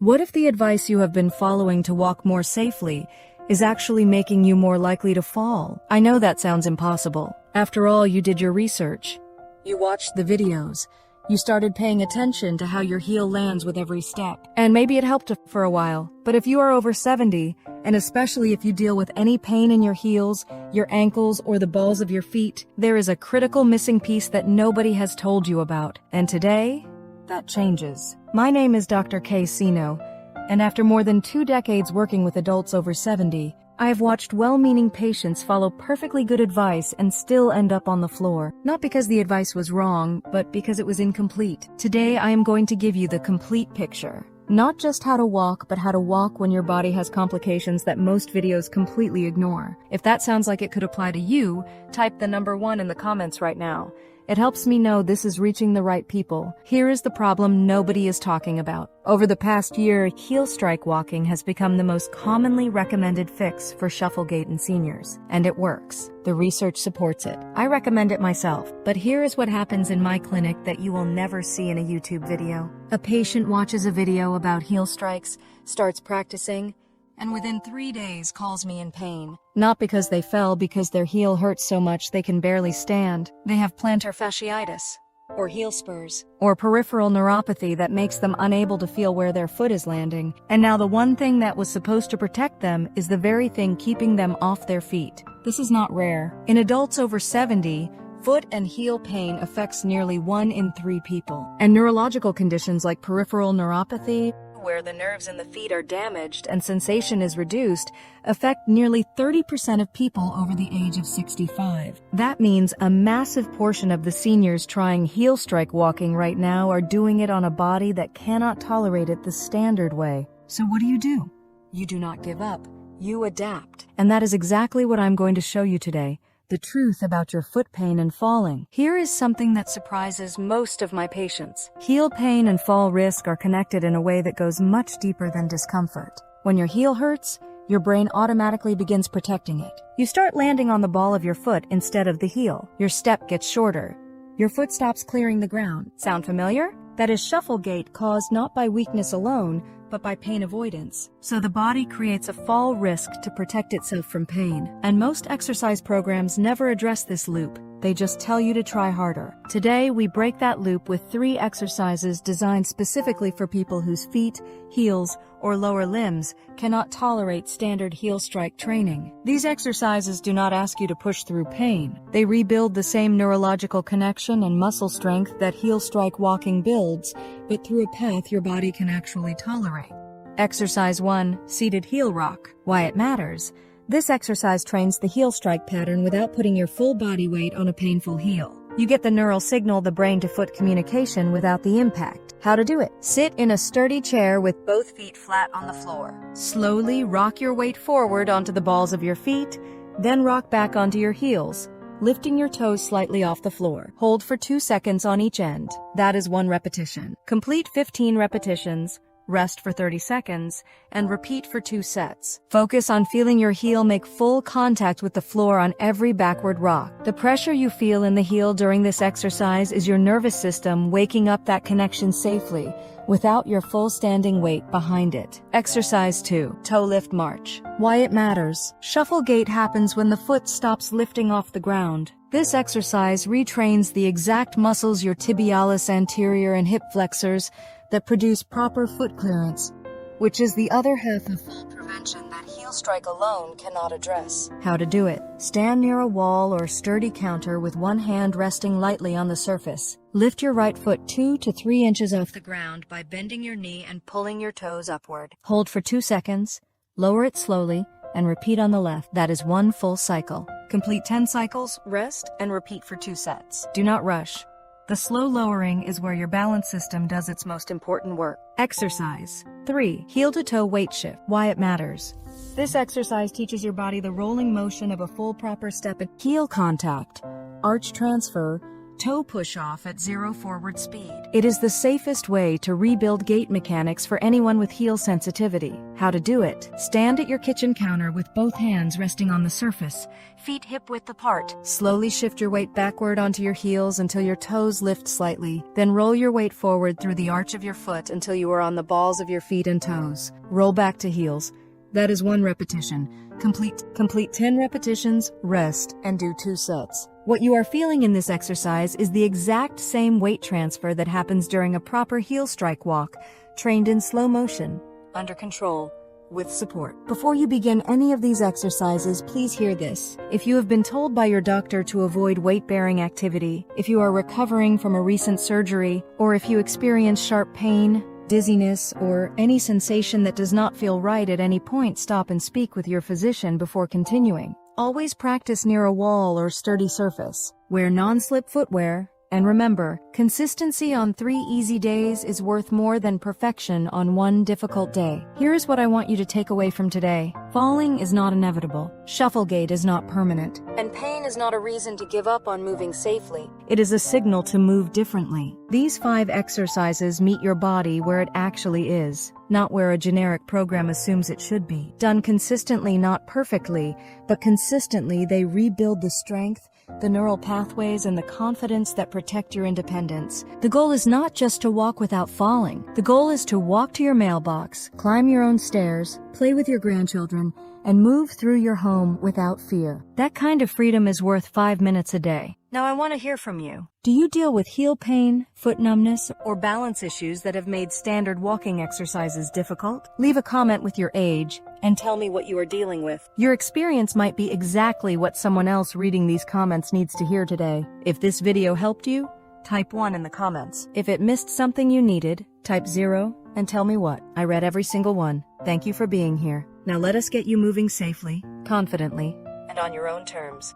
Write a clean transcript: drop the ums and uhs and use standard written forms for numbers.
What if the advice you have been following to walk more safely is actually making you more likely to fall? I know that sounds impossible. After all, you did your research. You watched the videos. You started paying attention to how your heel lands with every step. And maybe it helped for a while. But if you are over 70, and especially if you deal with any pain in your heels, your ankles, or the balls of your feet, there is a critical missing piece that nobody has told you about. And today, that changes. My name is Dr. Kay Sino, and after more than 2 decades working with adults over 70, I have watched well-meaning patients follow perfectly good advice and still end up on the floor. Not because the advice was wrong, but because it was incomplete. Today, I am going to give you the complete picture. Not just how to walk, but how to walk when your body has complications that most videos completely ignore. If that sounds like it could apply to you, type the number 1 in the comments right now. It helps me know this is reaching the right people. Here is the problem nobody is talking about. Over the past year, heel strike walking has become the most commonly recommended fix for shuffle gait in seniors. And it works. The research supports it. I recommend it myself. But here is what happens in my clinic that you will never see in a YouTube video. A patient watches a video about heel strikes, starts practicing, and within 3 days calls me in pain. Not because they fell, because their heel hurts so much they can barely stand. They have plantar fasciitis, or heel spurs, or peripheral neuropathy that makes them unable to feel where their foot is landing. And now the one thing that was supposed to protect them is the very thing keeping them off their feet. This is not rare. In adults over 70, foot and heel pain affects nearly 1 in 3 people. And neurological conditions like peripheral neuropathy, where the nerves in the feet are damaged and sensation is reduced, affect nearly 30% of people over the age of 65. That means a massive portion of the seniors trying heel strike walking right now are doing it on a body that cannot tolerate it the standard way. So what do? You do not give up. You adapt. And that is exactly what I'm going to show you today. The truth about your foot pain and falling. Here is something that surprises most of my patients. Heel pain and fall risk are connected in a way that goes much deeper than discomfort. When your heel hurts, your brain automatically begins protecting it. You start landing on the ball of your foot instead of the heel. Your step gets shorter. Your foot stops clearing the ground. Sound familiar? That is shuffle gait caused not by weakness alone, but by pain avoidance. So the body creates a fall risk to protect itself from pain. And most exercise programs never address this loop. They just tell you to try harder. Today, we break that loop with 3 exercises designed specifically for people whose feet, heels, or lower limbs cannot tolerate standard heel strike training. These exercises do not ask you to push through pain. They rebuild the same neurological connection and muscle strength that heel strike walking builds, but through a path your body can actually tolerate. Exercise 1, Seated Heel Rock. Why it matters. This exercise trains the heel strike pattern without putting your full body weight on a painful heel. You get the neural signal, the brain-to-foot communication, without the impact. How to do it. Sit in a sturdy chair with both feet flat on the floor. Slowly rock your weight forward onto the balls of your feet, then rock back onto your heels, lifting your toes slightly off the floor. Hold for 2 seconds on each end. That is 1 repetition. Complete 15 repetitions. Rest for 30 seconds, and repeat for 2 sets. Focus on feeling your heel make full contact with the floor on every backward rock. The pressure you feel in the heel during this exercise is your nervous system waking up that connection safely, without your full standing weight behind it. Exercise 2, Toe Lift March. Why it matters. Shuffle gait happens when the foot stops lifting off the ground. This exercise retrains the exact muscles, your tibialis anterior and hip flexors, that produce proper foot clearance, which is the other half of fall prevention that heel strike alone cannot address. How to do it. Stand near a wall or sturdy counter with one hand resting lightly on the surface. Lift your right foot 2 to 3 inches off the ground by bending your knee and pulling your toes upward. Hold for 2 seconds, lower it slowly, and repeat on the left. That is 1 full cycle. Complete 10 cycles, rest, and repeat for 2 sets. Do not rush. The slow lowering is where your balance system does its most important work. Exercise 3, Heel-to-toe weight shift. Why it matters. This exercise teaches your body the rolling motion of a full proper step and heel contact, arch transfer, Toe push-off at 0 forward speed. It is the safest way to rebuild gait mechanics for anyone with heel sensitivity. How to do it. Stand at your kitchen counter with both hands resting on the surface, feet hip-width apart. Slowly shift your weight backward onto your heels until your toes lift slightly. Then roll your weight forward through the arch of your foot until you are on the balls of your feet and toes. Roll back to heels. That is 1 repetition. Complete 10 repetitions, rest, and do 2 sets. What you are feeling in this exercise is the exact same weight transfer that happens during a proper heel strike walk, trained in slow motion, under control, with support. Before you begin any of these exercises, please hear this. If you have been told by your doctor to avoid weight-bearing activity, if you are recovering from a recent surgery, or if you experience sharp pain, dizziness, or any sensation that does not feel right at any point, stop and speak with your physician before continuing. Always practice near a wall or sturdy surface. Wear non-slip footwear, and remember, consistency on 3 easy days is worth more than perfection on 1 difficult day. Here is what I want you to take away from today. Falling is not inevitable. Shuffle gait is not permanent. And pain is not a reason to give up on moving safely. It is a signal to move differently. These 5 exercises meet your body where it actually is, not where a generic program assumes it should be. Done consistently, not perfectly, but consistently, they rebuild the strength, the neural pathways, and the confidence that protect your independence. The goal is not just to walk without falling. The goal is to walk to your mailbox, climb your own stairs, play with your grandchildren, and move through your home without fear. That kind of freedom is worth 5 minutes a day. Now I want to hear from you. Do you deal with heel pain, foot numbness, or balance issues that have made standard walking exercises difficult? Leave a comment with your age and tell me what you are dealing with. Your experience might be exactly what someone else reading these comments needs to hear today. If this video helped you, type 1 in the comments. If it missed something you needed, type 0 and tell me what. I read every single one. Thank you for being here. Now let us get you moving safely, confidently, and on your own terms.